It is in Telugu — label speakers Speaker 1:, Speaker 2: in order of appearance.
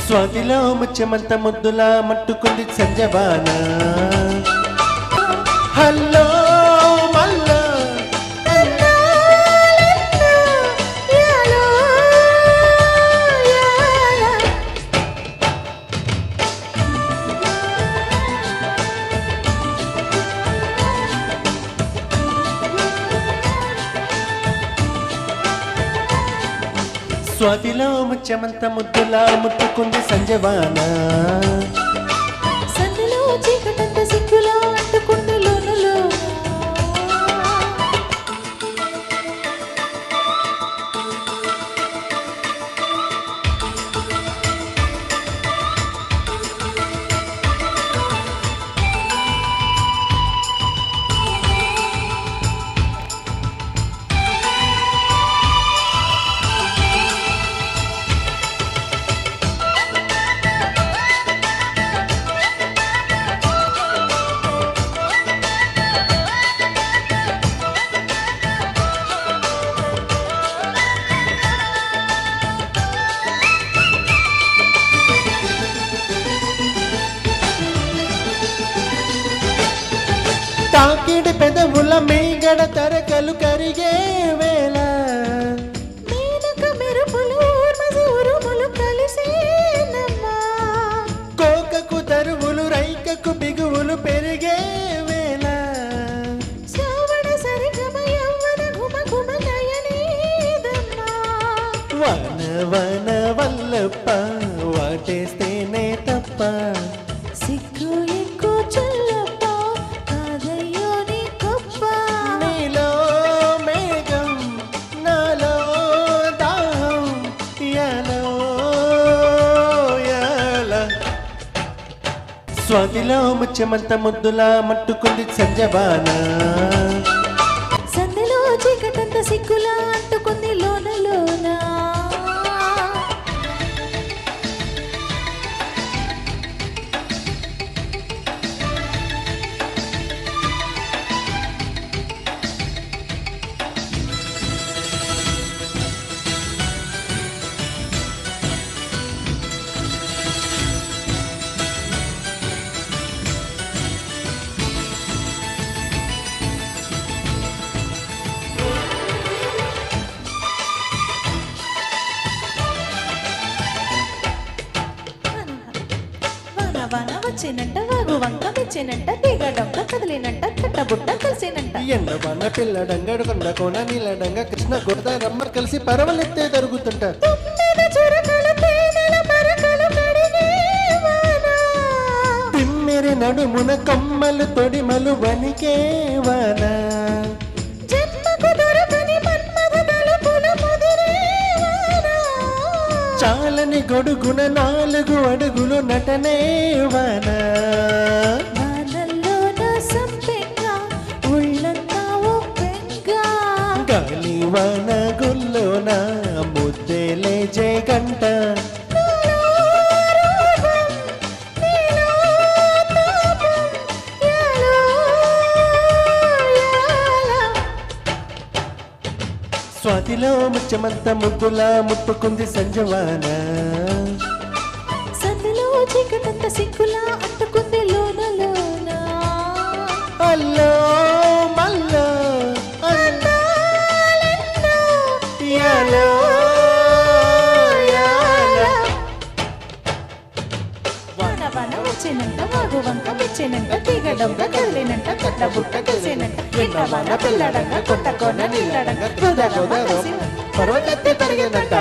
Speaker 1: స్వాతిలో ముత్యమంత ముద్దులా మట్టుకుంది సంజవాన హల్లో మల్లో స్వాతిలో ముత్యమంత ముద్దులా ముట్టుకుంది సంజవాన
Speaker 2: సందులో చీకటంత సిగ్గులా అంటుకుంది లోనులో
Speaker 1: తాకిడి పెదవుల మేగడ తరకలు కరిగే వేళ
Speaker 2: మేనక మెరుపులు ఊర్మజూరుములు కలిసేనమ్మా
Speaker 1: కోకకు తరువులు రైకకు బిగువులు పెరిగే వేళ
Speaker 2: శ్రావణ సరిగమ యవ్వన ఘుమ ఘుమ నయనీదమ్మా
Speaker 1: వన వన వల్లప్ప వాటేస్తేనే తప్ప
Speaker 2: సిగ్గు ఎక్కువ చల్లప్ప కాదయ్యో నీ గొప్ప
Speaker 1: నీలో మేఘం నాలో దాహం యాలో యాల స్వాతిలో ముత్యమంత ముద్దులా మట్టుకుంది సంజవాన
Speaker 2: సందులో చీకటంత సిగ్గులా అంటుకుంది లోనలోనా వాన వచ్చినంట వాగు వంక మెచ్చినంట తీగ డొక్క కదిలినంట కట్టబుట్ట కలిసినంట
Speaker 1: ఎన్నవన్న పిల్లడంగడు కొండ కోన నీలడంగ కృష్ణ గోదారమ్మ కలిసి పరవలెత్తే జరుగుతుంట
Speaker 2: తుమ్మెద చురకలు తేనెల పరకలు కడిగే వాన
Speaker 1: తిమ్మెరి నడుమున కొమ్మలు తొడిమలు వనికే వాన
Speaker 2: జన్మకు దొరకని మన్మథ తలుపులు ముదిరే వాన
Speaker 1: చాలని గొడుగున 4 అడుగులు నటనే వాన
Speaker 2: వానల్లోన సంపెంగ ఉళ్ళంతా ఒప్పెంగ
Speaker 1: గాలి వాన గుల్లోన ముద్దెలే జయగంట
Speaker 2: నీలో రూపం, నీలో తాపం, యాలో యాల.
Speaker 1: స్వాతిలో ముత్యమంత ముద్దులా ముట్టుకుంది సంజవాన
Speaker 2: సందులో చీకటంత సిగ్గులా అంటుకుంది లోన
Speaker 1: అల్లో మల్లో
Speaker 2: అందాలెన్నో
Speaker 1: యాలో యాల.
Speaker 2: వాన వాన వచ్చినంట వాగు వంక మెచ్చినంట తీగ డొంక కదిలినంట కట్ట బుట్ట కలిసినంట ఎన్నవాన పిల్లడంగ కొట్ట కొన నీళ్ళడంగ గోదారమ్మ కలిసినంట
Speaker 1: పర్వతెత్తి పెరిగిందంట